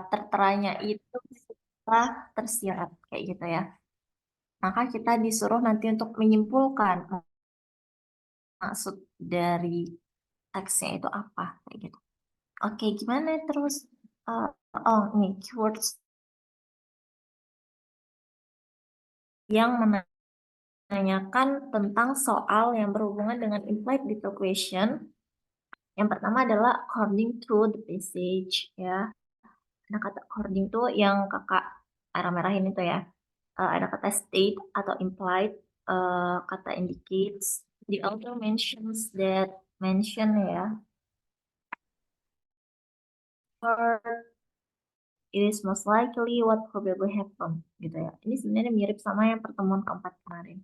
terteranya itu sudah tersirat kayak gitu ya. Maka kita disuruh nanti untuk menyimpulkan maksud dari teksnya itu apa kayak gitu. Oke, gimana terus? Eh, oh, ini keywords yang menanyakan tentang soal yang berhubungan dengan implied detail question. Yang pertama adalah according to the passage ya. Nah, kata according to yang kakak merah-merahin itu ya. Ada kata state atau implied, kata indicates. The author mentions that mention ya. Or it is most likely what probably happened gitu ya. Ini sebenarnya mirip sama yang pertemuan keempat kemarin.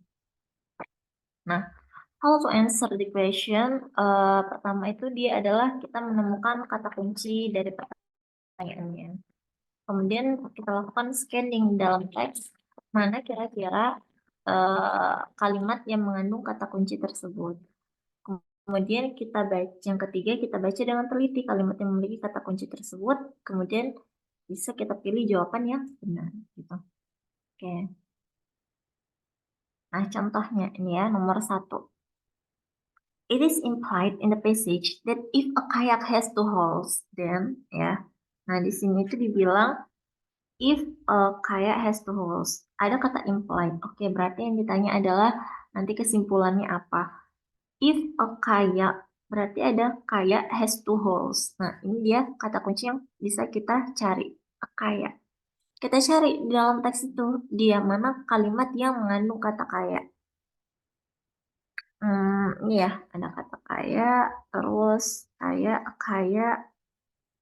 Nah, how to answer the question? Pertama itu dia adalah kita menemukan kata kunci dari pertanyaannya. Kemudian kita lakukan scanning dalam teks mana kira-kira kalimat yang mengandung kata kunci tersebut. Kemudian kita baca yang ketiga kita baca dengan teliti kalimat yang memiliki kata kunci tersebut. Kemudian bisa kita pilih jawaban yang benar gitu. Oke. Nah, contohnya ini ya nomor 1. It is implied in the passage that if a kayak has two hulls, then ya. Nah, di sini itu dibilang if a kayak has two hulls. Ada kata implied. Oke, berarti yang ditanya adalah nanti kesimpulannya apa? If a kayak berarti ada kayak has two hulls. Nah, ini dia kata kunci yang bisa kita cari. A kayak. Kita cari di dalam teks itu dia mana kalimat yang mengandung kata kayak. Ini ya, ada kata kaya, terus kaya,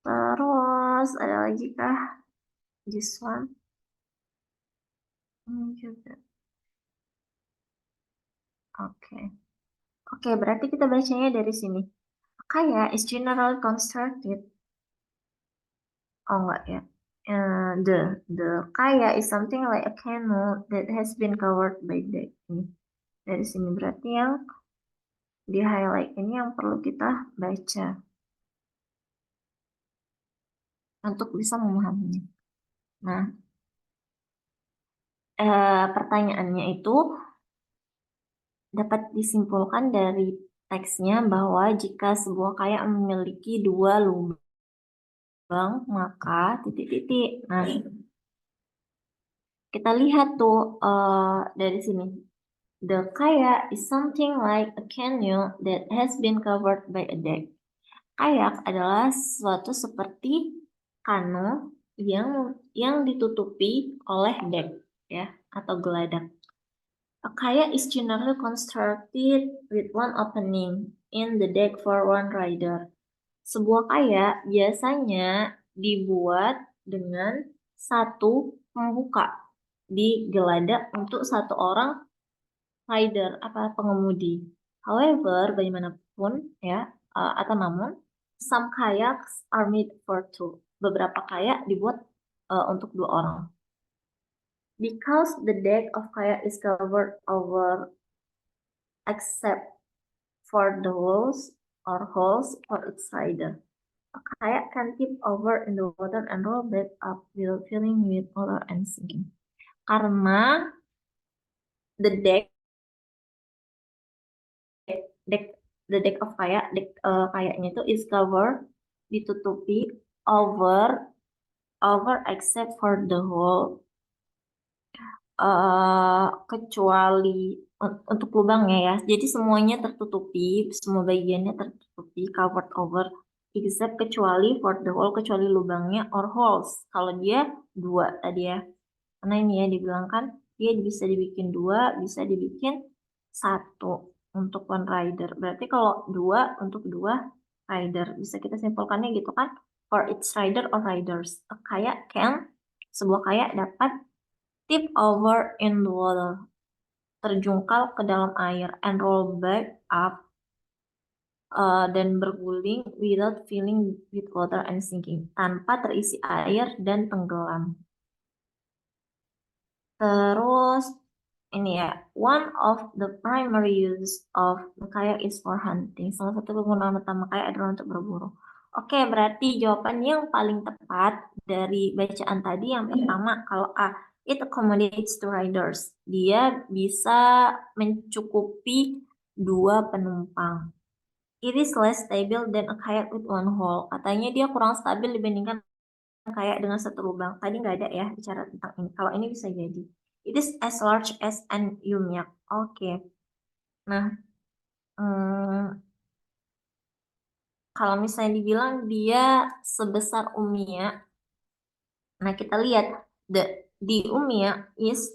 terus ada lagi kah? This one. Juga. Oke. Oke, berarti kita bacanya dari sini. Kaya is generally constructed. Oh, enggak ya. The kaya is something like a canoe that has been covered by the ini. Dari sini berarti yang di highlight ini yang perlu kita baca untuk bisa memahaminya. Nah, pertanyaannya itu dapat disimpulkan dari teksnya bahwa jika sebuah kayak memiliki dua lubang, maka titik-titik. Nah, kita lihat tuh dari sini. The kayak is something like a canoe that has been covered by a deck. Kayak adalah sesuatu seperti kano yang ditutupi oleh deck ya atau geladak. A kayak is generally constructed with one opening in the deck for one rider. Sebuah kayak biasanya dibuat dengan satu pembuka di geladak untuk satu orang rider apa pengemudi. However, bagaimanapun ya atau namun some kayaks are made for two. Beberapa kayak dibuat untuk dua orang. Because the deck of kayak is covered over except for the walls or holes for its rider. A kayak can tip over in the water and roll back up while filling with water and sinking. Karena the deck the deck of kayaknya itu is cover ditutupi over except for the hole kecuali untuk lubangnya ya. Jadi semuanya tertutupi, semua bagiannya tertutupi, covered over, except kecuali for the hole, kecuali lubangnya or holes. Kalau dia dua tadi ya. Karena ini ya dibilang kan dia bisa dibikin dua, bisa dibikin satu untuk one rider. Berarti kalau dua untuk dua rider, bisa kita simpulkannya gitu kan? For each rider or riders, a kayak sebuah kayak dapat tip over in the water, terjungkal ke dalam air, and roll back up, dan berguling without filling with water and sinking, tanpa terisi air dan tenggelam. Terus ini ya, one of the primary use of the kayak is for hunting. Salah satu penggunaan utama kayak adalah untuk berburu. Oke, berarti jawaban yang paling tepat dari bacaan tadi yang pertama, kalau A, it accommodates two riders. Dia bisa mencukupi dua penumpang. It is less stable than a kayak with one hole. Katanya dia kurang stabil dibandingkan kayak dengan satu lubang. Tadi nggak ada ya bicara tentang ini. Kalau ini bisa jadi. It is as large as an umiak. Oke. Nah, kalau misalnya dibilang dia sebesar umia, nah kita lihat di umia is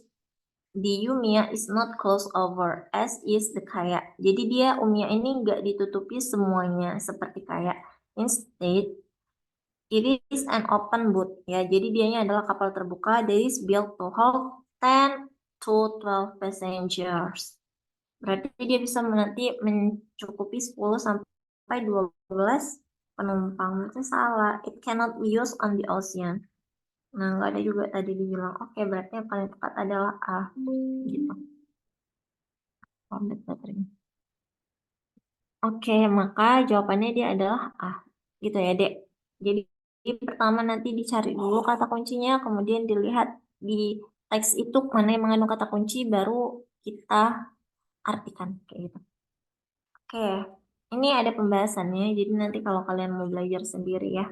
di umia is not closed over as is the kayak. Jadi dia umia ini nggak ditutupi semuanya seperti kayak. Instead, it is an open boat ya. Jadi dianya adalah kapal terbuka that is built to hold 10 to 12 passengers. Berarti dia bisa nanti mencukupi 10 sampai 12 penumpang. Itu salah. It cannot be used on the ocean. Nah, nggak ada juga tadi dibilang. Oke, berarti yang paling tepat adalah A. Gitu. Komplek baterainya. Oke, maka jawabannya dia adalah A. Gitu ya, Dek. Jadi pertama nanti dicari dulu kata kuncinya, kemudian dilihat di teks itu mana yang mengandung kata kunci, baru kita artikan kayak gitu. Oke, ini ada pembahasannya, jadi nanti kalau kalian mau belajar sendiri ya.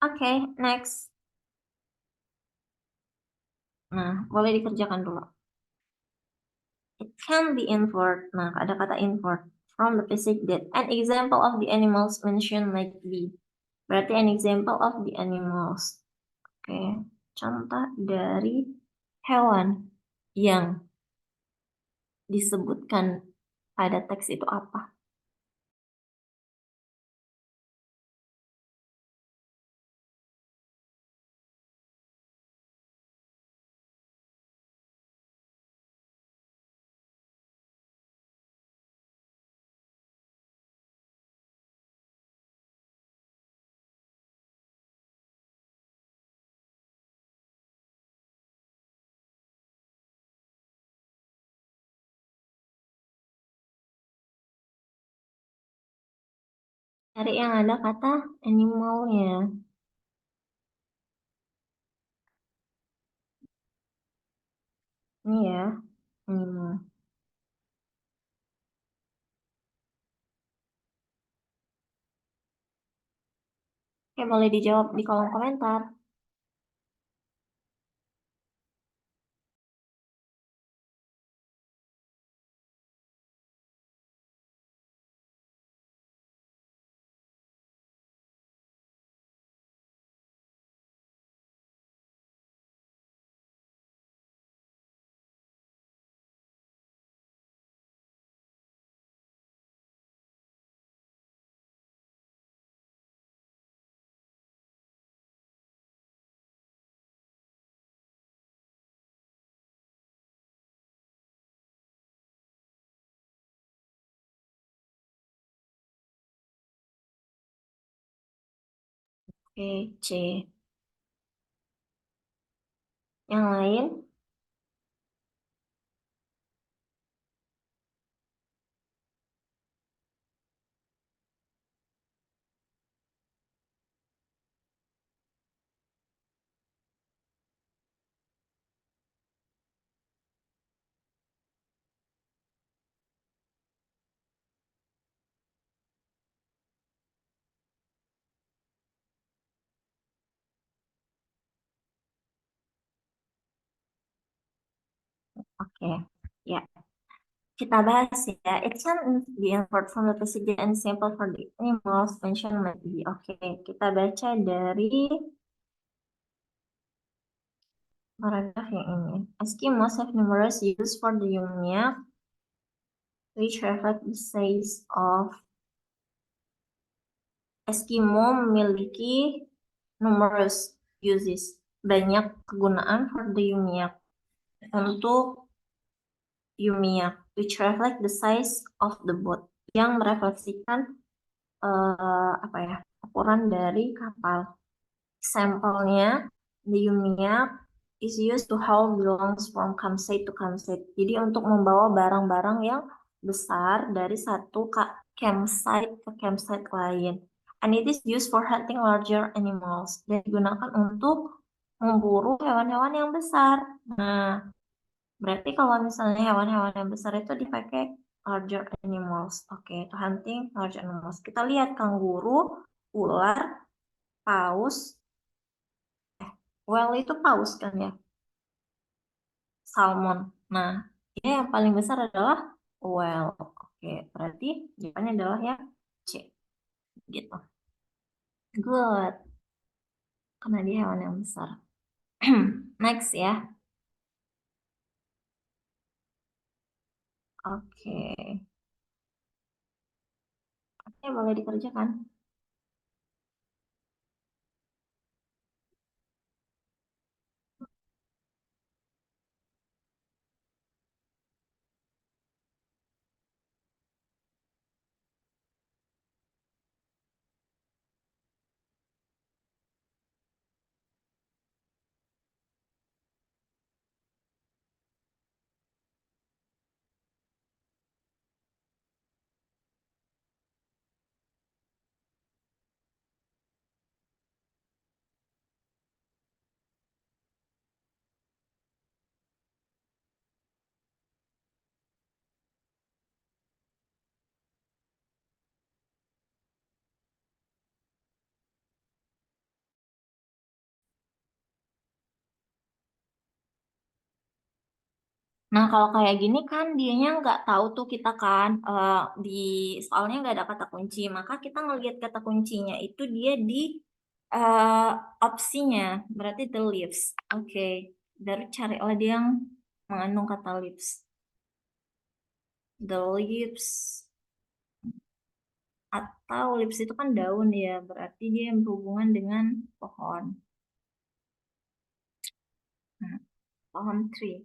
Oke, next. Nah, boleh dikerjakan dulu. It can be inferred. Nah, ada kata inferred from the basic that an example of the animals mentioned might be. Berarti an example of the animals. Oke, contoh dari hewan yang disebutkan pada teks itu apa? Cari yang ada kata animalnya. Ini ya, animal. Oke, boleh dijawab di kolom komentar. Oke, C. Yang lain? Oke, ya. Kita bahas ya. It can be inferred from the procedure and sample for the animals mentioned might be. Oke, kita baca dari paragraf yang ini. Eskimos have numerous uses for the Yumia, which reflect the size of Eskimo memiliki numerous uses. Banyak kegunaan for the Yumia untuk Yumia, which reflect the size of the boat, yang merefleksikan apa ya, ukuran dari kapal. Sampelnya, the Yumia is used to haul belongs from campsite to campsite. Jadi untuk membawa barang-barang yang besar dari satu campsite ke campsite lain. And it is used for hunting larger animals. Dan digunakan untuk memburu hewan-hewan yang besar. Nah, berarti kalau misalnya hewan-hewan yang besar itu dipakai larger animals. Oke, to hunting larger animals. Kita lihat kanguru, ular, paus. Whale itu paus kan ya? Salmon. Nah, ini yang paling besar adalah whale. Oke, berarti jawabannya adalah yang C. Gitu. Good. Karena dia hewan yang besar. Next ya. Oke. Oke, boleh dikerjakan. Nah, kalau kayak gini kan dianya nggak tahu tuh kita kan di soalnya nggak ada kata kunci. Maka kita ngelihat kata kuncinya itu dia di eh, opsinya. Berarti the leaves. Oke. Dari carilah dia yang mengandung kata leaves. The leaves atau leaves itu kan daun ya. Berarti dia yang berhubungan dengan pohon. Nah, pohon tree.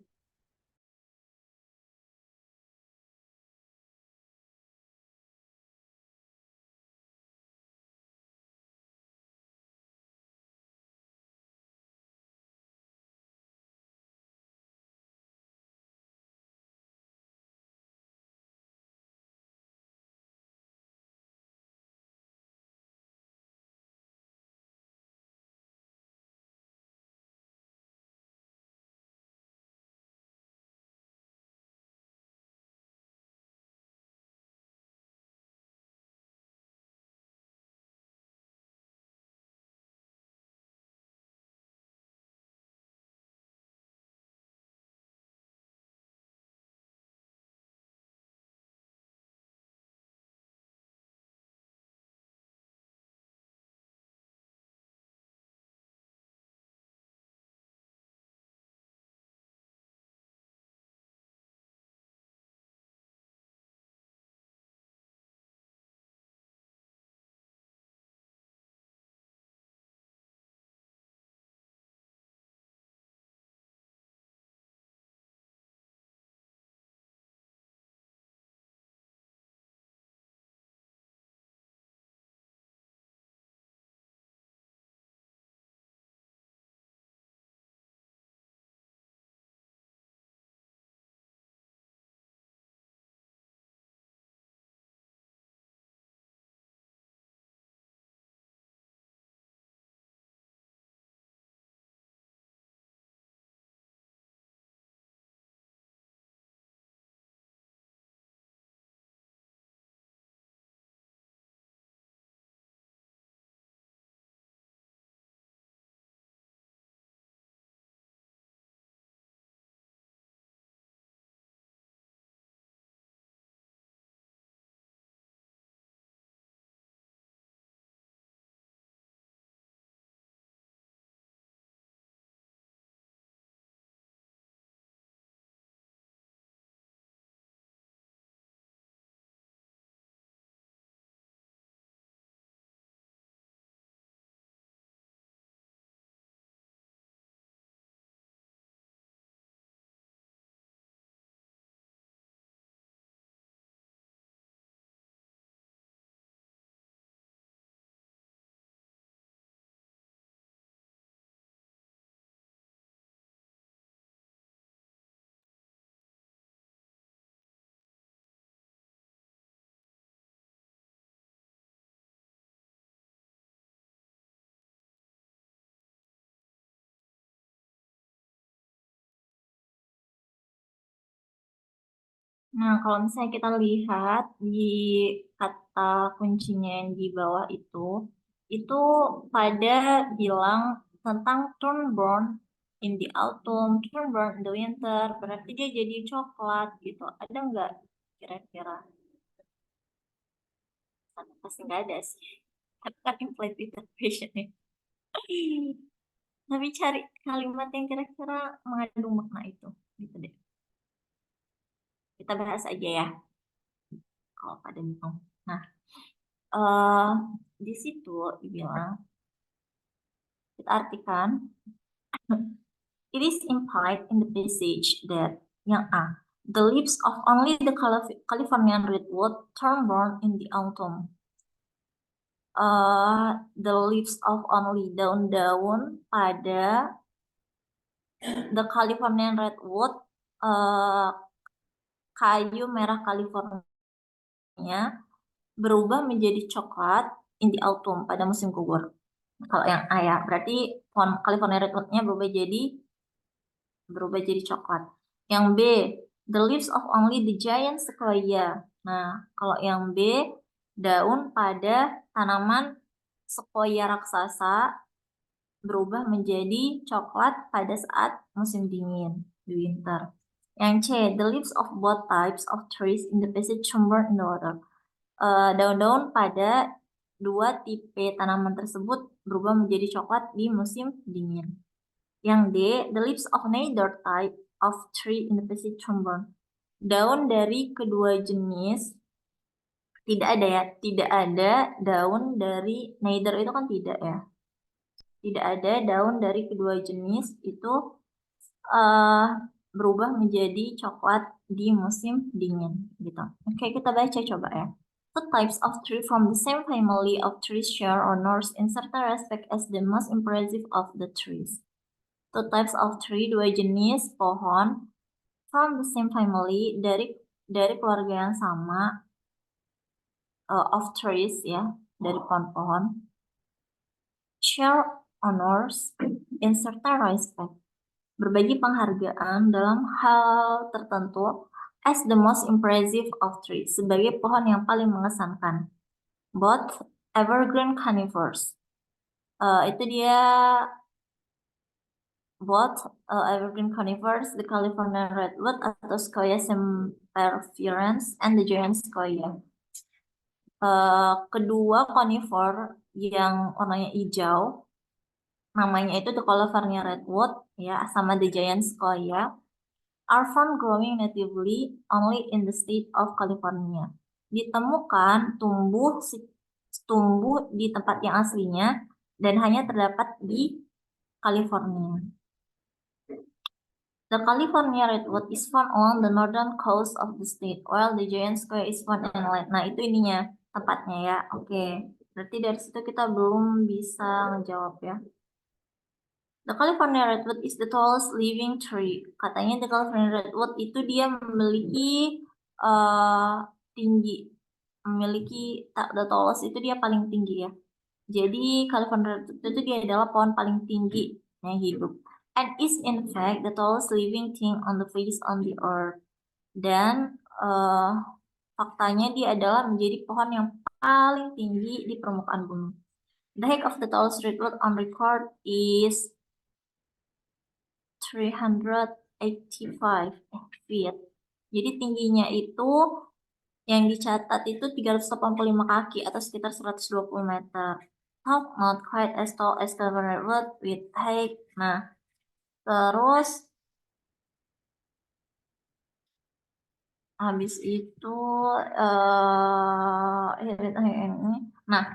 Nah, kalau misalnya kita lihat di kata kuncinya yang di bawah itu pada bilang tentang turn brown in the autumn, turn brown in the winter, berarti dia jadi coklat gitu. Ada nggak kira-kira? Pasti nggak ada sih. Tapi kan implied interpretation ya. Tapi cari kalimat yang kira-kira mengandung makna itu. Gitu deh. Kita bahas aja ya kalau pada bingung. Nah, eh di situ dibilang, kita artikan, it is implied in the passage that yang A, the leaves of only the Californian redwood turn brown in the autumn. The leaves of only, daun-daun pada the Californian redwood, kayu merah California berubah menjadi coklat in the autumn pada musim gugur. Kalau yang A ya, berarti pohon California redwoodnya berubah jadi coklat. Yang B, the leaves of only the giant sequoia. Nah, kalau yang B, daun pada tanaman sequoia raksasa berubah menjadi coklat pada saat musim dingin, di winter. Yang C, the leaves of both types of trees in the passage chamber in the water. Daun-daun pada dua tipe tanaman tersebut berubah menjadi coklat di musim dingin. Yang D, the leaves of neither type of tree in the passage chamber. Daun dari kedua jenis tidak ada ya, tidak ada daun dari neither itu kan tidak ya. Tidak ada daun dari kedua jenis itu berubah menjadi coklat di musim dingin gitu. Oke, kita baca coba ya. Two types of tree from the same family of trees share honors in certain respect as the most impressive of the trees. Two types of tree, dua jenis pohon from the same family, dari keluarga yang sama, of trees ya, dari pohon-pohon, share honors in certain respect, berbagi penghargaan dalam hal tertentu as the most impressive of trees, sebagai pohon yang paling mengesankan. Both evergreen conifers. Itu dia both evergreen conifers, the California redwood atau Sequoia sempervirens, and the giant sequoia. Kedua conifer yang warnanya hijau, namanya itu the California redwood ya, sama the giant sequoia, are found growing natively only in the state of California. Ditemukan tumbuh di tempat yang aslinya dan hanya terdapat di California. The California redwood is found along the northern coast of the state, while the giant sequoia is found inland. Nah, itu ininya, tempatnya ya. Oke, berarti dari situ kita belum bisa ngejawab ya. The California redwood is the tallest living tree. Katanya the California redwood itu dia memiliki tinggi, memiliki the tallest itu dia paling tinggi ya. Jadi California redwood itu dia adalah pohon paling tinggi yang hidup. And is in fact the tallest living thing on the face on the earth. Dan faktanya dia adalah menjadi pohon yang paling tinggi di permukaan bumi. The height of the tallest redwood on record is 385 feet. Jadi tingginya itu yang dicatat itu 385 kaki atau sekitar 120 meter. Top not quite as tall as California redwood with height. Nah, terus habis itu ini. Nah,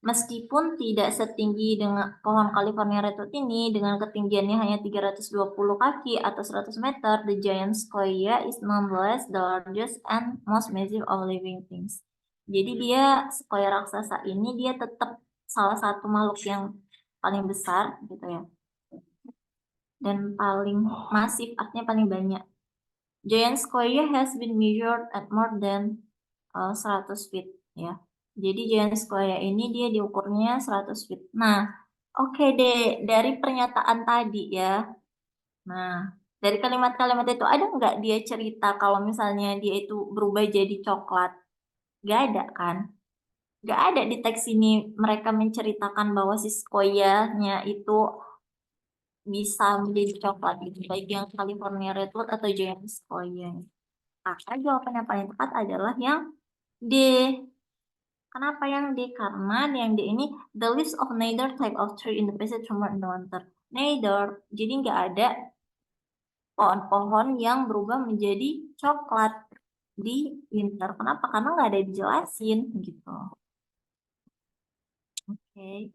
meskipun tidak setinggi dengan pohon California redwood ini, dengan ketinggiannya hanya 320 kaki atau 100 meter, the giant sequoia is nonetheless the largest and most massive of living things. Jadi dia, sequoia raksasa ini, dia tetap salah satu makhluk yang paling besar gitu ya. Dan paling masif, artinya paling banyak. Giant sequoia has been measured at more than 100 feet ya. Jadi giant sequoia ini dia diukurnya 100 feet. Nah, oke deh, dari pernyataan tadi ya. Nah, Dari kalimat-kalimat itu ada nggak dia cerita kalau misalnya dia itu berubah jadi coklat? Nggak ada kan? Nggak ada di teks ini mereka menceritakan bahwa si Sequoia-nya itu bisa menjadi coklat gitu, baik yang California Redwood atau Giant Sequoia. Maka jawaban yang paling tepat adalah yang D. Kenapa yang D? Karena yang D ini the leaves of neither type of tree in the Pacific summer in the winter. Neither, jadi nggak ada pohon-pohon yang berubah menjadi coklat di winter. Kenapa? Karena nggak ada dijelasin gitu. Oke,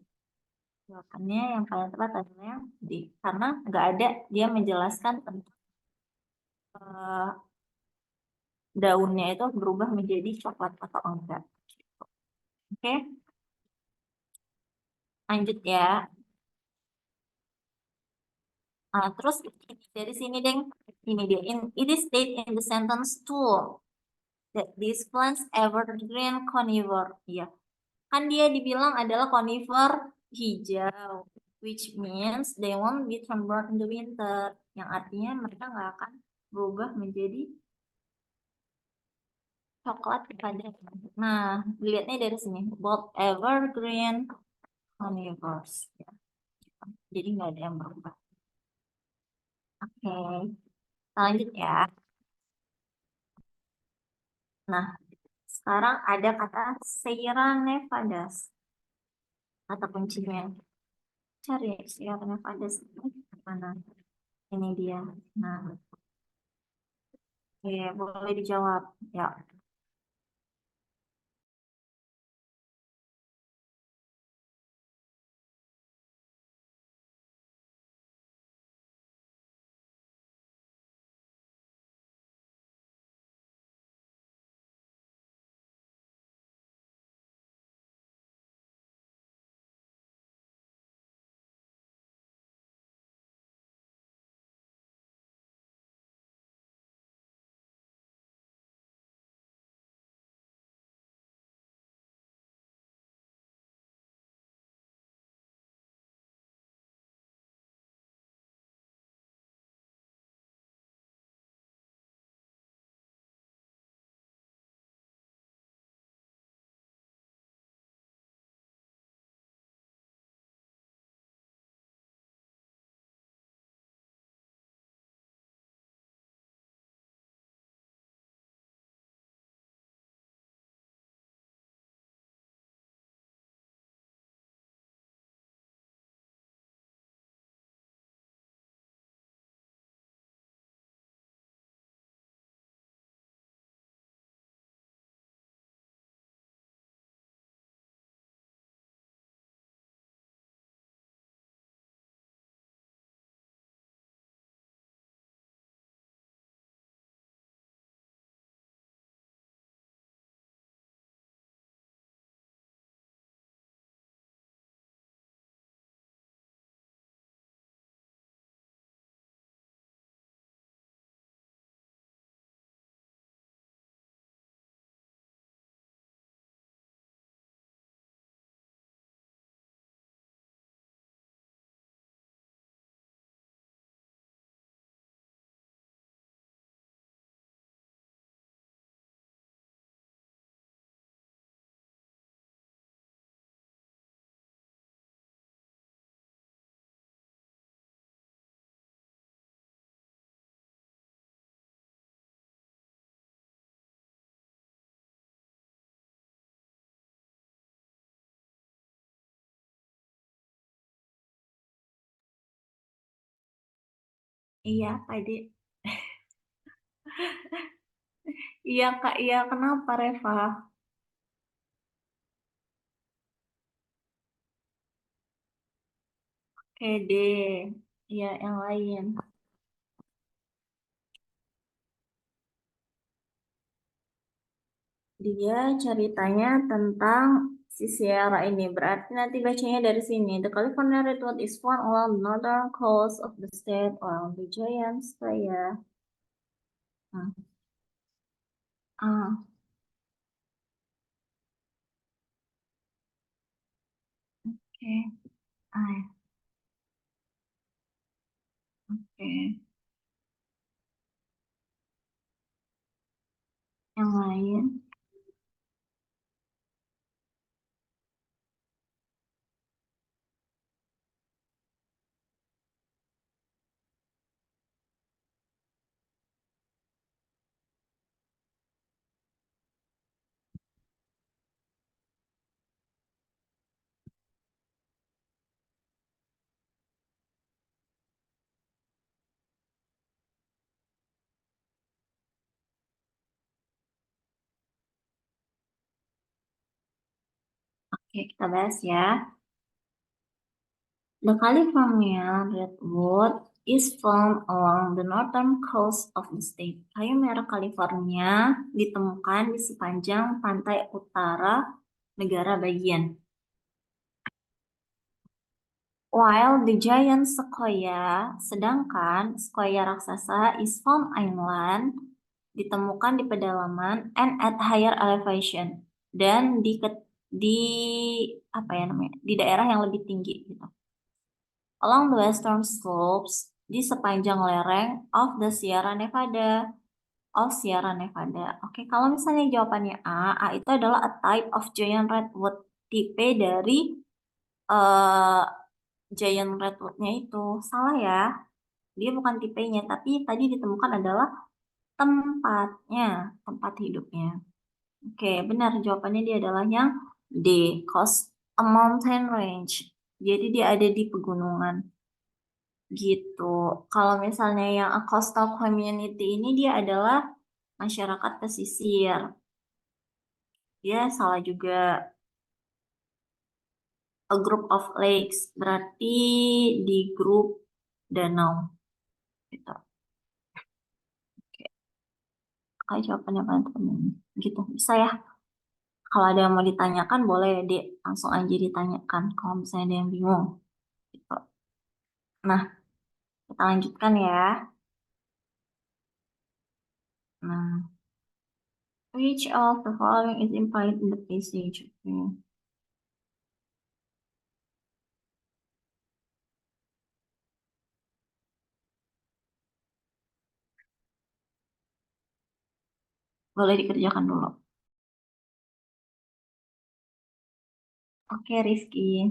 jawabannya yang paling tepat adalah yang D. Karena nggak ada dia menjelaskan tentang eh, daunnya itu berubah menjadi coklat atau enggak. Oke, lanjut ya. Terus dari sini deng, ini dia. It is state in the sentence too that these plants evergreen conifer. Iya, kan dia dibilang adalah conifer hijau, which means they won't be sunburned in the winter. Yang artinya mereka nggak akan berubah menjadi coklat pada. Nah, dilihatnya dari sini, both evergreen conifers. Ya. Jadi nggak ada yang berubah. Oke, lanjut ya. Nah, sekarang ada kata Sierra Nevadas. Kata kuncinya. Cari Sierra Nevadas. Mana? Ini dia. Nah, oke, boleh dijawab. Ya. Iya, Pak Ide. Iya, Kak. Iya, kenapa, Reva? Oke deh. Iya, yang lain. Dia ceritanya tentang si Sierra ini. Berarti nanti bacanya dari sini. The California Redwood is found along the northern coast of the state along the Giant Playa. Hmm. Ah, oke. Ah, oke. Oke, kita bahas ya. The California redwood is found along the northern coast of the state. Kayu merah California ditemukan di sepanjang pantai utara negara bagian. While the giant sequoia, sedangkan sequoia raksasa is found inland, ditemukan di pedalaman and at higher elevation, dan di apa ya namanya, di daerah yang lebih tinggi gitu. Along the western slopes, di sepanjang lereng of the Sierra Nevada, Oke, kalau misalnya jawabannya A itu adalah a type of giant redwood, tipe dari eh, giant redwoodnya itu. Salah ya, dia bukan tipenya, tapi tadi ditemukan adalah tempatnya, tempat hidupnya. Oke, benar jawabannya dia adalah yang D, cause a mountain range. Jadi dia ada di pegunungan gitu. Kalau misalnya yang a coastal community ini dia adalah masyarakat pesisir. Dia salah juga. A group of lakes berarti di grup danau gitu. Oke, kayak jawabannya paling temen. Gitu bisa ya. Kalau ada yang mau ditanyakan boleh deh langsung aja ditanyakan kalau misalnya ada yang bingung gitu. Nah, kita lanjutkan ya. Nah, which of the following is implied in the passage? Oke. Boleh dikerjakan dulu. Oke, Rizky.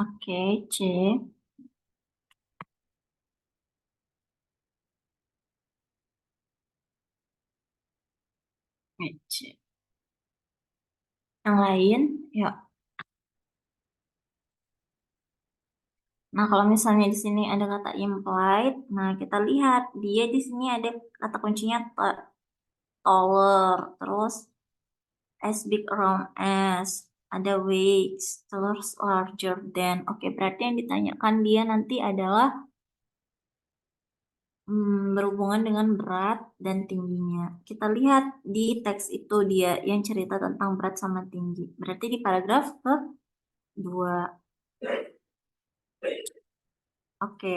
Oke, C. Oke, C. Yang lain, yuk. Nah, kalau misalnya di sini ada kata implied, nah kita lihat dia di sini ada kata kuncinya taller, terus as big around as, ada weights, terus larger than. Oke, berarti yang ditanyakan dia nanti adalah berhubungan dengan berat dan tingginya. Kita lihat di teks itu dia yang cerita tentang berat sama tinggi. Berarti di paragraf kedua. Oke.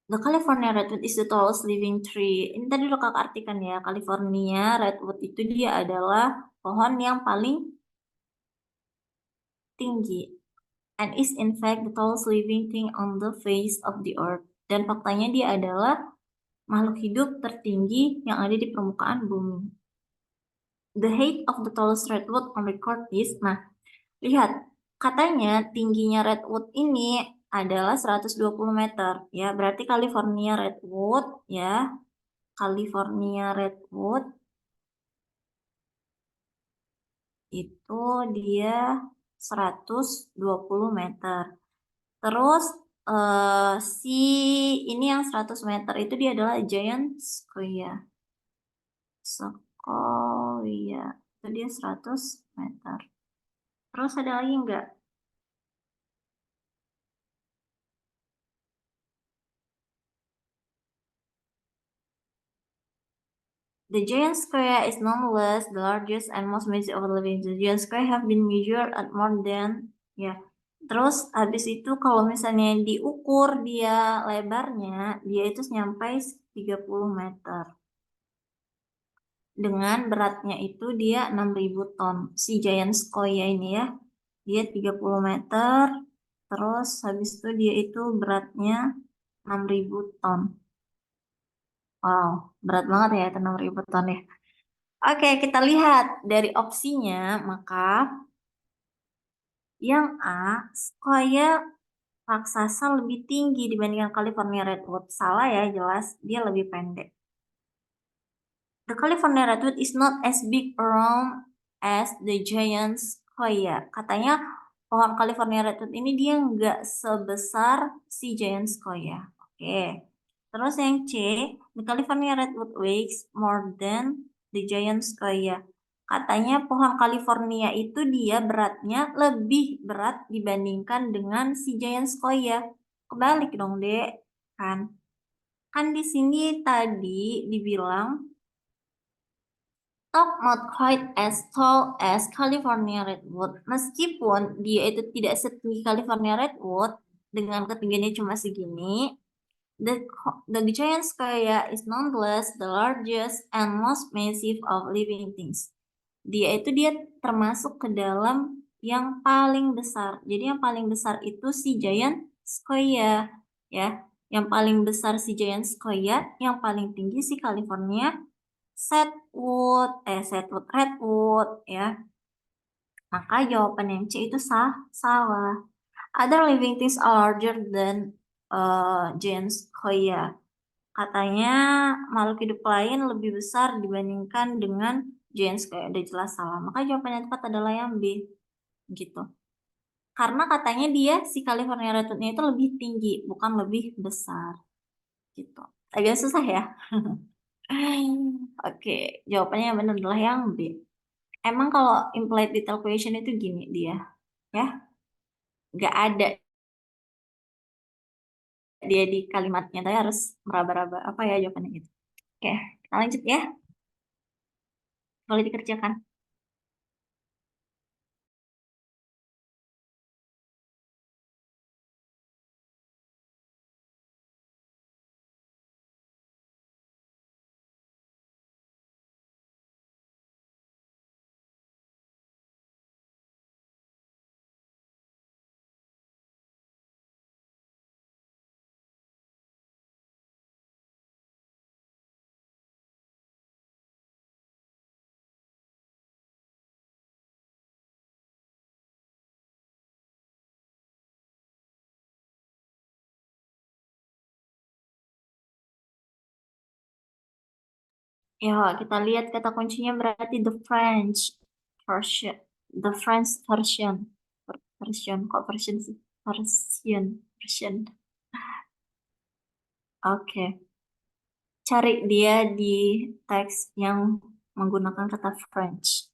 The California redwood is the tallest living tree. Ini tadi udah kakak artikan ya. California redwood itu dia adalah pohon yang paling tinggi. And is in fact the tallest living thing on the face of the earth. Dan faktanya dia adalah makhluk hidup tertinggi yang ada di permukaan bumi. The height of the tallest redwood on record is, nah, lihat, katanya tingginya redwood ini adalah 120 meter, ya, berarti California redwood, ya, California redwood itu dia 120 meter. Terus si ini yang 100 meter itu dia adalah giant sequoia. Sequoia itu dia 100 meter. Terus ada lagi nggak? The giant square is nonetheless the largest and most massive of the living. The giant square have been measured at more than, ya. Terus habis itu kalau misalnya diukur dia lebarnya, dia itu nyampe 30 meter. Dengan beratnya itu dia 6.000 ton. Si giant square ini ya, dia 30 meter. Terus habis itu dia itu beratnya 6.000 ton. Wow, berat banget ya itu 6.000 ton ya. Oke, kita lihat dari opsinya, maka yang A, Sequoia raksasa lebih tinggi dibandingkan California Redwood. Salah ya, jelas dia lebih pendek. The California redwood is not as big around as the giant sequoia. Katanya pohon California redwood ini dia nggak sebesar si giant sequoia. Oke. Terus yang C, the California redwood weighs more than the giant sequoia. Katanya pohon California itu dia beratnya lebih berat dibandingkan dengan si giant sequoia. Kebalik dong, Dek. Kan di sini tadi dibilang top not quite as tall as California Redwood. Meskipun dia itu tidak setinggi California Redwood, dengan ketinggiannya cuma segini, the giant square is nonetheless the largest and most massive of living things. Dia termasuk ke dalam yang paling besar. Jadi yang paling besar itu si giant square, ya. Yang paling besar si giant square, yang paling tinggi si California redwood ya. Maka jawaban yang C itu salah. Other living things are larger than giant sequoia. Katanya makhluk hidup lain lebih besar dibandingkan dengan giant sequoia. Udah jelas salah. Maka jawaban yang tepat adalah yang B. Gitu. Karena katanya dia si California redwoodnya itu lebih tinggi, bukan lebih besar. Gitu. Agak susah ya. Oke, jawabannya yang benar adalah yang B. Emang kalau implied detail question itu gini dia, ya, nggak ada dia di kalimatnya, tapi harus meraba-raba apa ya jawabannya gitu. Oke, kita lanjut ya, boleh dikerjakan. Ya, kita lihat kata kuncinya berarti the French version. The French version. Version, kok version sih? Version, version. Oke. Cari dia di teks yang menggunakan kata French.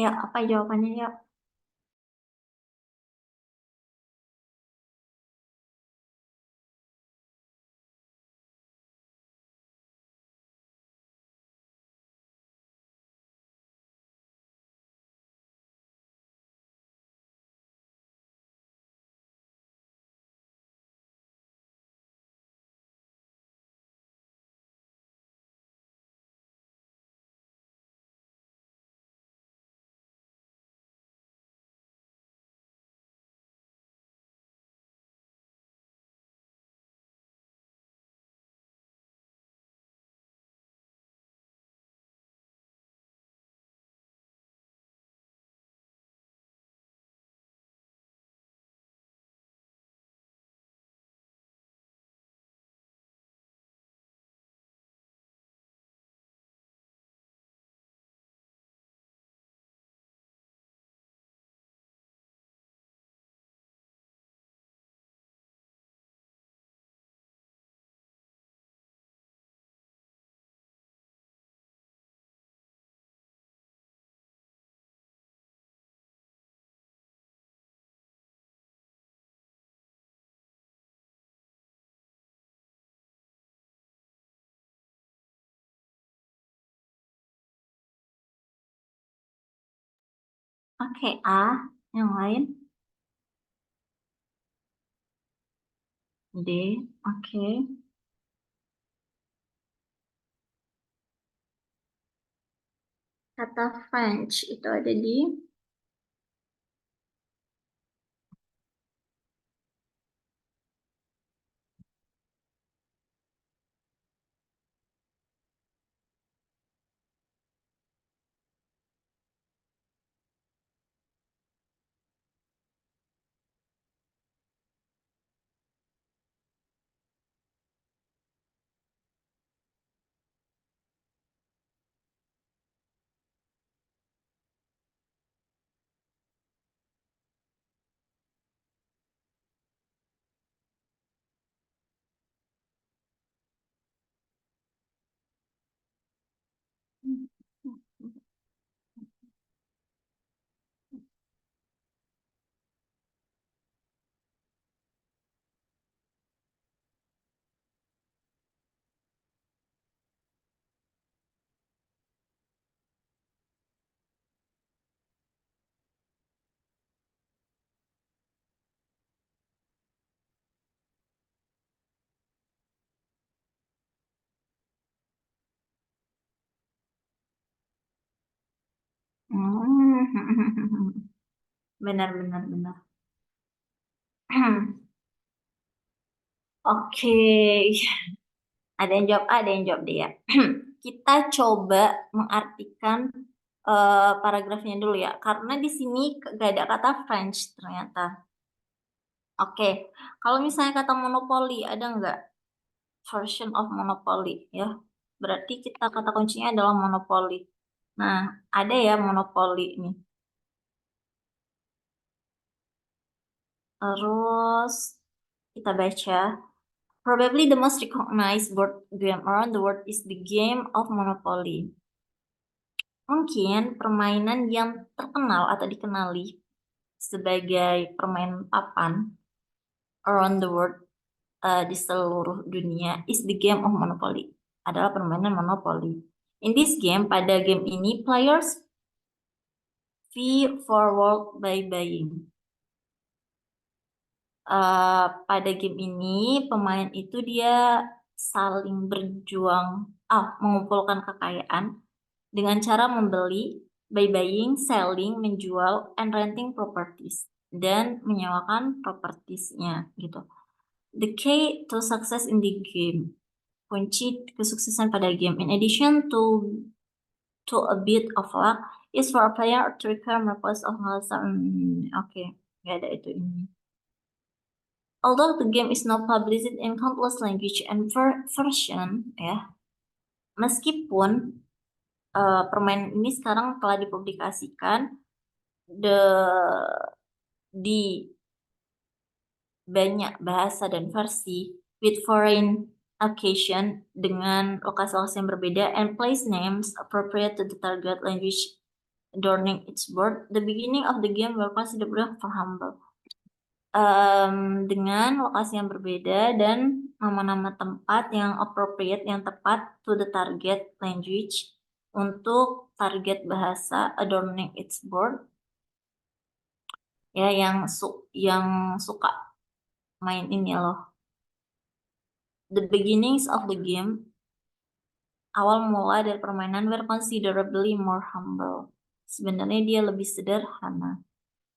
Ya, apa jawabannya ya? Oke, A. Yang lain? D. Oke. Kata French itu ada di Benar, benar, benar. Oke, ada yang jawab A, ada yang jawab D ya. Kita coba mengartikan paragrafnya dulu ya, karena di sini gak ada kata French ternyata. Oke, kalau misalnya kata monopoli, ada nggak version of monopoly ya? Berarti kita kata kuncinya adalah monopoli. Nah, ada ya monopoli nih. Terus kita baca. Probably the most recognized board game around the world is the game of Monopoly. Mungkin permainan yang terkenal atau dikenali sebagai permainan papan around the world, di seluruh dunia is the game of Monopoly. Adalah permainan Monopoly. In this game, pada game ini, players fee forward by buying. Pada game ini, pemain itu dia saling berjuang, mengumpulkan kekayaan dengan cara membeli, by buying, selling, menjual, and renting properties, dan menyewakan propertiesnya gitu. The key to success in the game, kunci kesuksesan pada game. In addition to a bit of luck, is for a player to require purpose of knowledge. Oke, nggak ada itu ini. Although the game is now published in countless language and version, ya, meskipun permainan ini sekarang telah dipublikasikan di banyak bahasa dan versi, with foreign occasion, dengan lokasi-lokasi yang berbeda, and place names appropriate to the target language adorning its board, the beginning of the game were considerably for humble. Dengan lokasi yang berbeda dan nama-nama tempat yang appropriate, yang tepat to the target language, untuk target bahasa adorning its board, ya, yang suka main ini loh. The beginnings of the game, awal mula dari permainan, were considerably more humble. Sebenarnya dia lebih sederhana.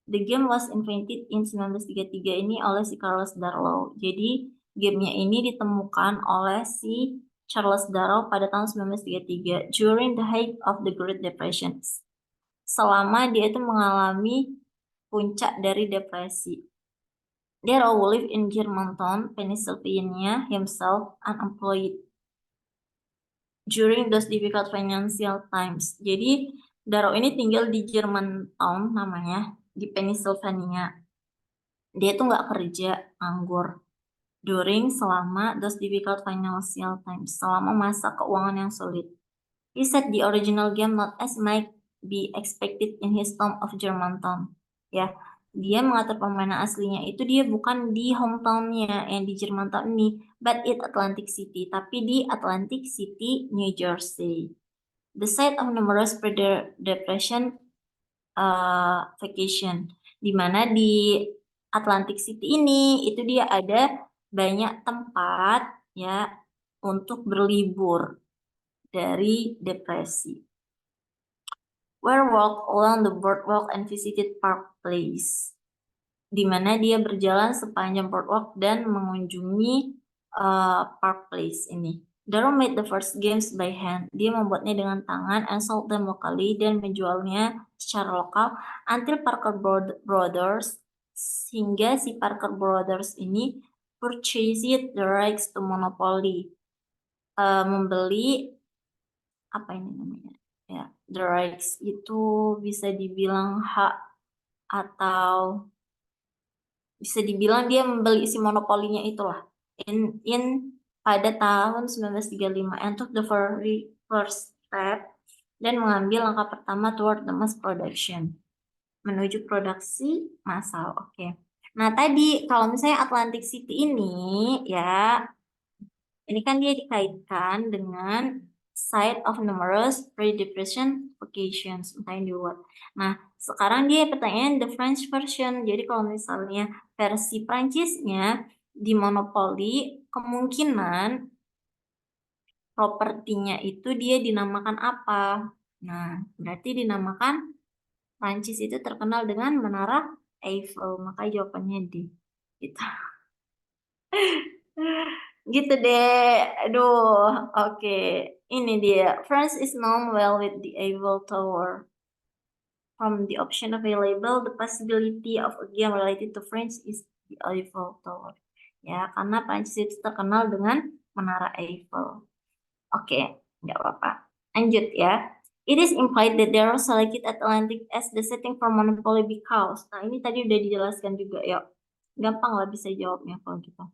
The game was invented in 1933 ini oleh si Charles Darrow. Jadi gamenya ini ditemukan oleh si Charles Darrow pada tahun 1933 during the height of the Great Depression. Selama dia itu mengalami puncak dari depresi. Darrow lived in Germantown, Pennsylvania, himself unemployed during those difficult financial times. Jadi Darrow ini tinggal di Germantown namanya, di Pennsylvania. Dia tuh nggak kerja, nganggur. Selama those difficult financial times, selama masa keuangan yang sulit. He said the original game not as might be expected in his home of Germantown. Ya, dia mengatur permainan aslinya itu dia bukan di hometownnya yang di Germantown ini, but in Atlantic City, tapi di Atlantic City, New Jersey. The site of numerous pre-depression vacation, di mana di Atlantic City ini itu dia ada banyak tempat ya untuk berlibur dari depresi. Where walk along the boardwalk and visited Park Place, di mana dia berjalan sepanjang boardwalk dan mengunjungi Park Place ini. Darrow made the first games by hand. Dia membuatnya dengan tangan and sold them locally, dan menjualnya secara lokal until Parker Brothers, hingga si Parker Brothers ini purchased the rights to Monopoly, membeli apa ini namanya ya, the rights itu bisa dibilang hak, atau bisa dibilang dia membeli si monopolinya itulah, in pada tahun 1935, and took the very first step, dan mengambil langkah pertama toward the mass production, menuju produksi massal. Oke. Nah, tadi kalau misalnya Atlantic City ini ya, ini kan dia dikaitkan dengan site of numerous pre-depression vacations, entah yang dibuat. Nah, sekarang dia pertanyaan the French version. Jadi kalau misalnya versi Prancisnya di Monopoly, kemungkinan propertinya itu dia dinamakan apa? Nah, berarti dinamakan Prancis itu terkenal dengan Menara Eiffel, maka jawabannya D. Gitu. Gitu deh. Aduh, oke. Ini dia. France is known well with the Eiffel Tower. From the option available, the possibility of a game related to France is the Eiffel Tower. Ya, karena Prancis itu terkenal dengan Menara Eiffel. Oke, nggak apa-apa. Lanjut ya. It is implied that they are selected Atlantic as the setting for Monopoly because. Nah, ini tadi udah dijelaskan juga ya. Gampang lah bisa jawabnya kalau gitu.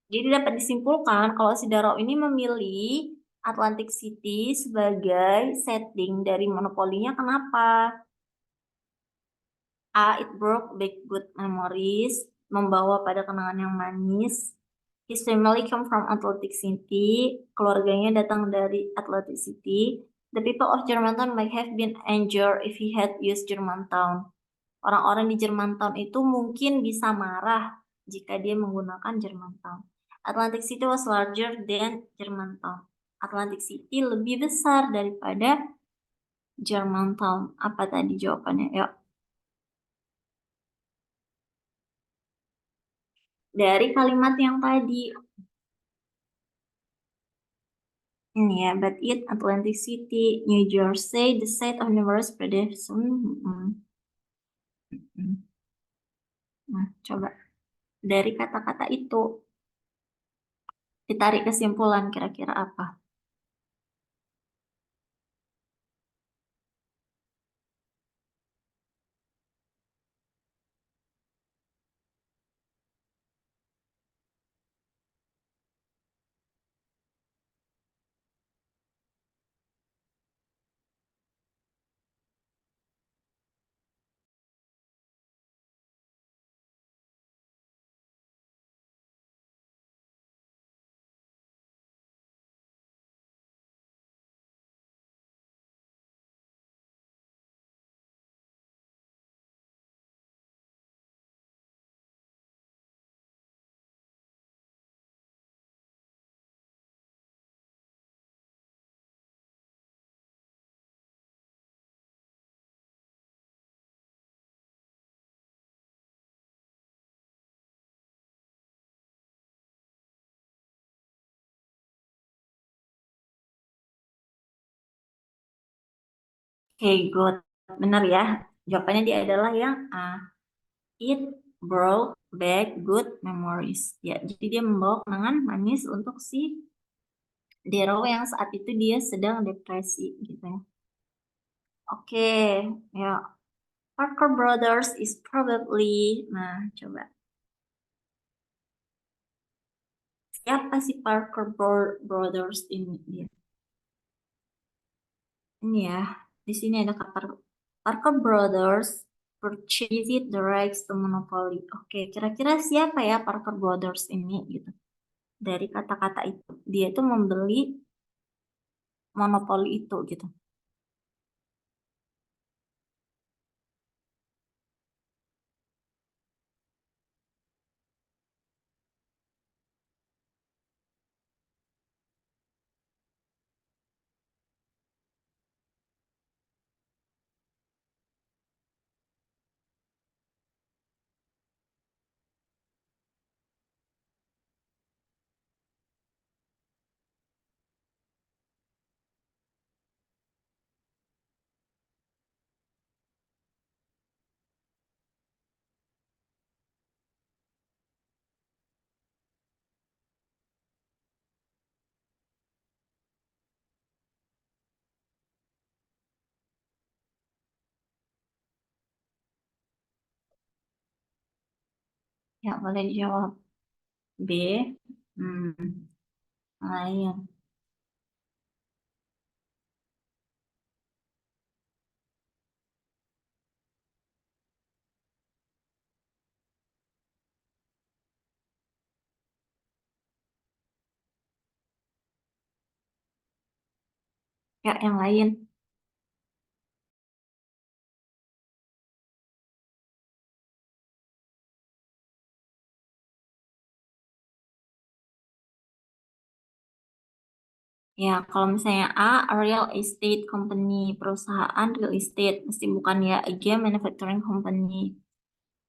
Jadi dapat disimpulkan kalau si Darrow ini memilih Atlantic City sebagai setting dari monopolinya. Kenapa? A. It brought back good memories, membawa pada kenangan yang manis. His family come from Atlantic City, keluarganya datang dari Atlantic City. The people of Germantown might have been injured if he had used Germantown. Orang-orang di Germantown itu mungkin bisa marah jika dia menggunakan Germantown. Atlantic City was larger than Germantown. Atlantic City lebih besar daripada Germantown. Apa tadi jawabannya? Yuk. Dari kalimat yang tadi, ini ya, but it, Atlantic City, New Jersey, the site of numerous predation. Nah, coba dari kata-kata itu ditarik kesimpulan kira-kira apa? Oke, good. Benar ya. Jawabannya dia adalah yang A. It brought back good memories. Ya, jadi dia membawa kenangan manis untuk si Darrow yang saat itu dia sedang depresi gitu ya. Oke, ya. Parker Brothers is probably, nah coba. Siapa sih Parker Brothers ini dia? Ini ya, di sini ada kata Parker Brothers purchased the rights to Monopoly. Oke, kira-kira siapa ya Parker Brothers ini gitu? Dari kata-kata itu, dia itu membeli monopoli itu gitu. Ya, boleh dijawab. B. Hmm, lain. Ya, yang lain. Ya, kalau misalnya A, real estate company, perusahaan real estate, mesti bukan ya, a game manufacturing company,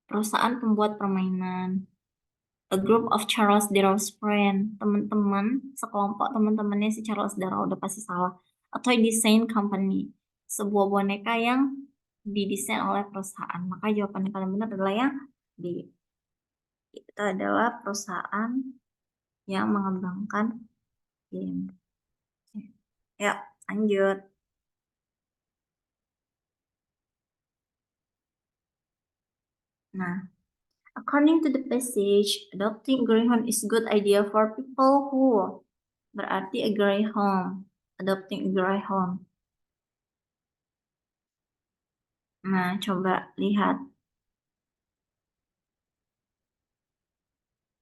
perusahaan pembuat permainan, a group of Charles Darrow's friend, teman-teman, sekelompok teman-temannya si Charles Darrow, udah pasti salah. Atau design company, sebuah boneka yang didesain oleh perusahaan. Maka jawaban yang paling benar adalah yang D. Itu adalah perusahaan yang mengembangkan game. Ya, lanjut. Nah, according to the passage, adopting greyhound is good idea for people who berarti a greyhound, adopting a greyhound. Nah, coba lihat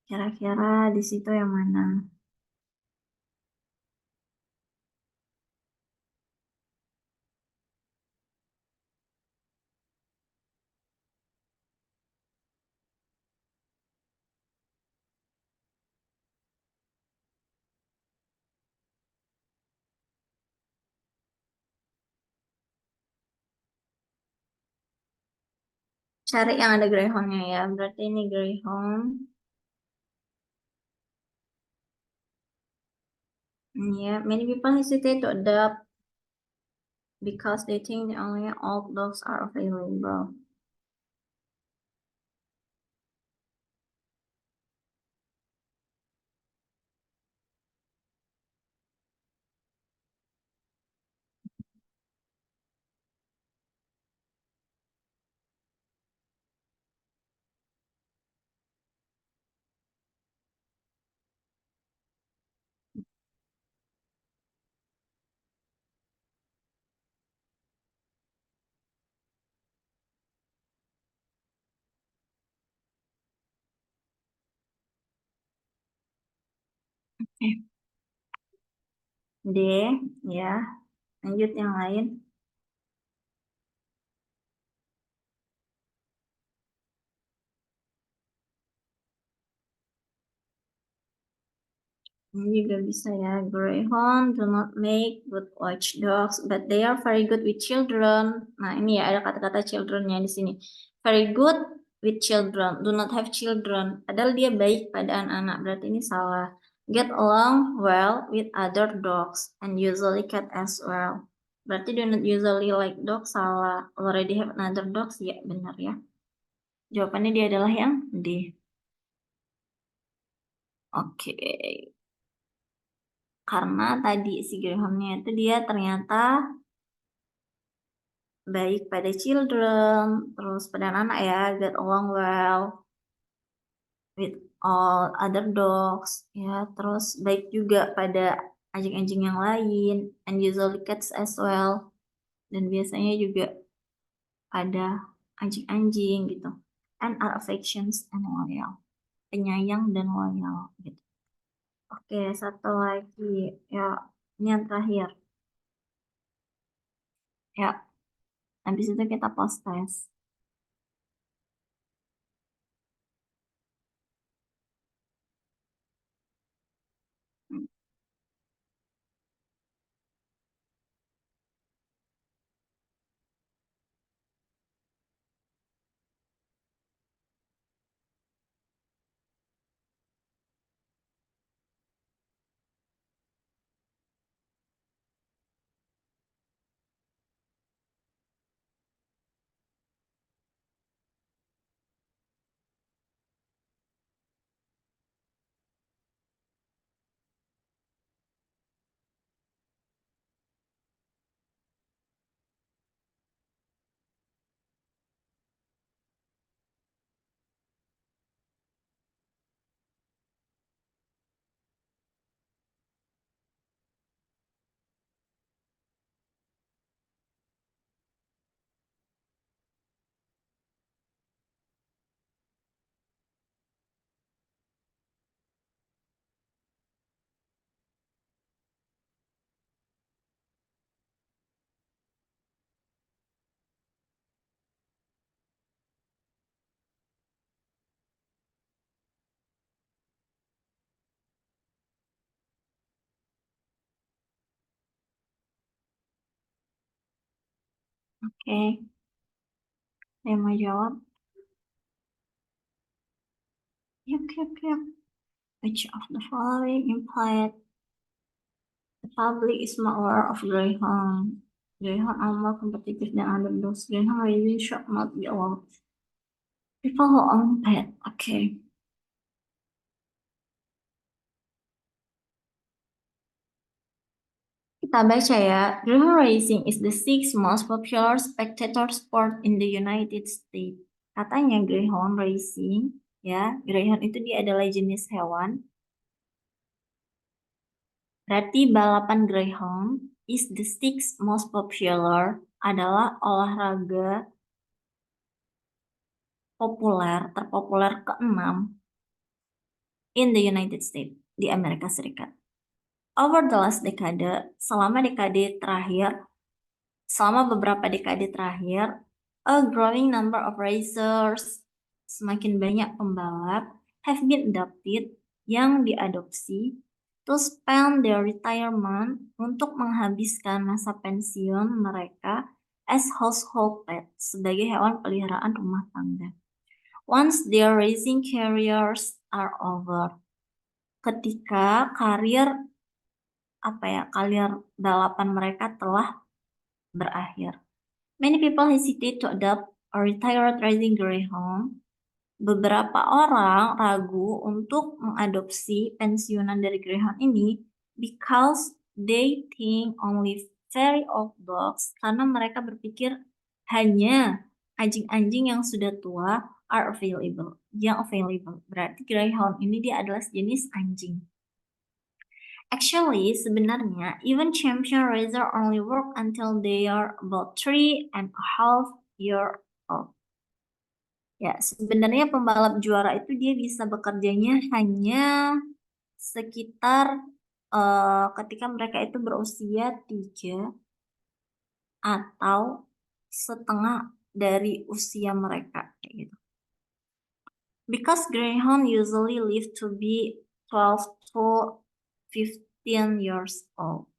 kira-kira di situ yang mana. Cari yang ada greyhoundnya ya. Berarti ini greyhound. Yeah, many people hesitate to adopt because they think only old dogs are available. Eh, D, ya. Lanjut yang lain. Ini juga bisa ya. Greyhound do not make good watchdogs, but they are very good with children. Nah, ini ya ada kata-kata childrennya di sini. Very good with children, do not have children. Padahal dia baik pada anak-anak, berarti ini salah. Get along well with other dogs and usually cat as well. Berarti do not usually like dogs salah. Already have another dogs, ya benar ya. Jawabannya dia adalah yang D. Oke. Karena tadi si Greyhoundnya itu dia ternyata baik pada children, terus pada anak ya, get along well with all other dogs, ya, terus baik juga pada anjing-anjing yang lain, and usually cats as well, dan biasanya juga pada anjing-anjing gitu, and are affections and loyal, penyayang dan loyal gitu. Oke, satu lagi, ya, ini yang terakhir, ya, habis itu kita post test. Oke, saya mau jawab. Yuk. Which of the following implied the public is more aware of greyhound? Greyhound are more competitive than other dogs. Greyhound raising should not be allowed. People who own pet. Oke. Kita baca ya. Greyhound racing is the sixth most popular spectator sport in the United States. Katanya greyhound racing, ya, greyhound itu dia adalah jenis hewan. Berarti balapan greyhound is the sixth most popular adalah olahraga terpopuler keenam in the United States, di Amerika Serikat. Over the last decade, selama beberapa dekade terakhir, a growing number of racers, semakin banyak pembalap, have been adopted, yang diadopsi, to spend their retirement, untuk menghabiskan masa pensiun mereka as household pets, sebagai hewan peliharaan rumah tangga. Once their racing careers are over, ketika karir balapan mereka telah berakhir. Many people hesitate to adopt a retired racing greyhound. Beberapa orang ragu untuk mengadopsi pensiunan dari greyhound ini because they think only very old dogs, karena mereka berpikir hanya anjing-anjing yang sudah tua are available. Berarti greyhound ini dia adalah jenis anjing. Actually, sebenarnya, even champion racer only work until they are about 3.5 years old. Ya, sebenarnya pembalap juara itu dia bisa bekerjanya hanya sekitar ketika mereka itu berusia 3 atau setengah dari usia mereka, kayak gitu. Because greyhound usually live to be 12 to 15 years old.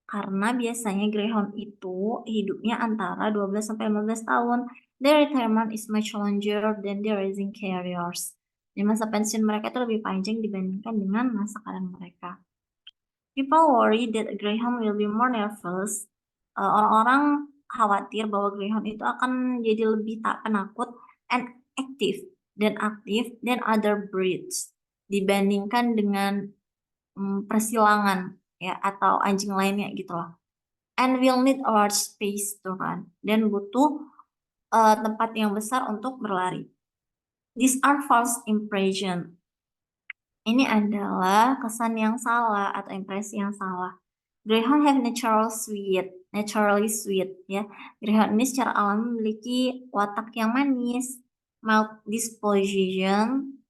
Karena biasanya greyhound itu hidupnya antara 12 sampai 15 tahun. Their retirement is much longer than their racing careers. Di masa pensiun mereka itu lebih panjang dibandingkan dengan masa karir mereka. People worry that a greyhound will be more nervous. Orang-orang khawatir bahwa greyhound itu akan jadi lebih tak penakut and aktif dan other breeds dibandingkan dengan persilangan ya atau anjing lainnya gitu loh. And will need a large space to run, dan butuh tempat yang besar untuk berlari. These are false impression. Ini adalah kesan yang salah atau impresi yang salah. Greyhound have naturally sweet ya. Greyhound ini secara alami memiliki watak yang manis, mild disposition,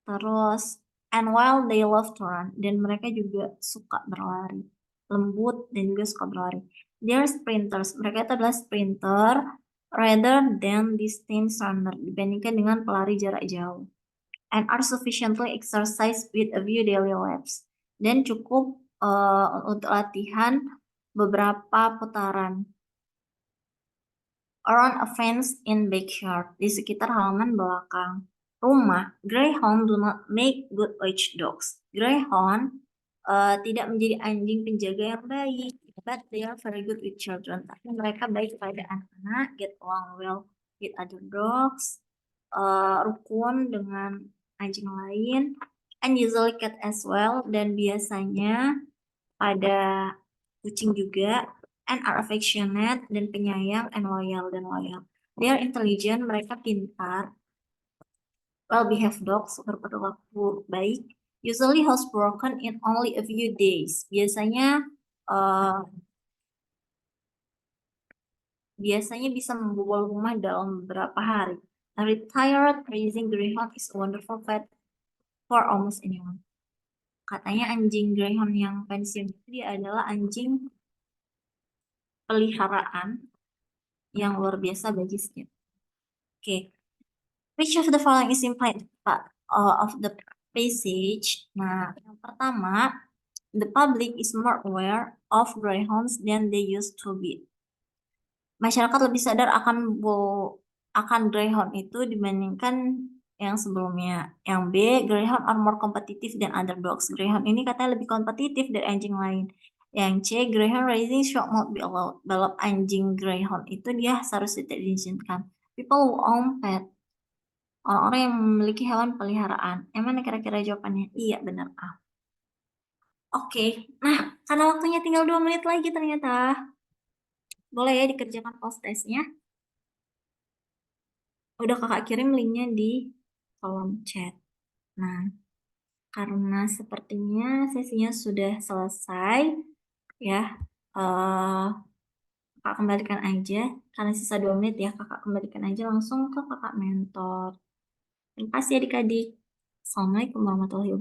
terus and while they love to run, dan mereka juga suka berlari, lembut dan juga suka berlari. They are sprinters, mereka itu adalah sprinter rather than distance runner, dibandingkan dengan pelari jarak jauh. And are sufficiently exercised with a few daily laps, dan cukup untuk latihan beberapa putaran around a fence in backyard, di sekitar halaman belakang rumah. Greyhound do not make good watchdogs. Greyhound tidak menjadi anjing penjaga yang baik, but they are very good with children. Tapi mereka baik pada anak-anak, get along well with other dogs, rukun dengan anjing lain, and usually cat as well, dan biasanya pada kucing juga, and are affectionate, dan penyayang, and loyal. They are intelligent, mereka pintar. Well-behaved dogs, berperilaku baik. Usually housebroken in only a few days. Biasanya bisa membobol rumah dalam beberapa hari. A retired racing greyhound is a wonderful pet for almost anyone. Katanya anjing greyhound yang pensiun itu dia adalah anjing peliharaan yang luar biasa bagi setiap. Oke. Which of the following is implied of the passage? Nah, yang pertama, the public is more aware of greyhounds than they used to be. masyarakat lebih sadar akan greyhound itu dibandingkan yang sebelumnya. Yang B, greyhound are more competitive than other dogs. Greyhound ini katanya lebih kompetitif dari anjing lain. Yang C, greyhound raising should not be allowed. Balap anjing greyhound itu dia seharusnya tidak diizinkan. People who own pet, orang-orang yang memiliki hewan peliharaan. Yang mana kira-kira jawabannya? Iya, benar A. Oke, nah karena waktunya tinggal 2 menit lagi ternyata. Boleh ya dikerjakan post testnya. Udah kakak kirim linknya di kolom chat. Nah, karena sepertinya sesinya sudah selesai, ya, eh kakak kembalikan aja. Karena sisa 2 menit ya, kakak kembalikan aja langsung ke kakak mentor. Terima kasih adik-adik. Assalamualaikum warahmatullahi wabarakatuh.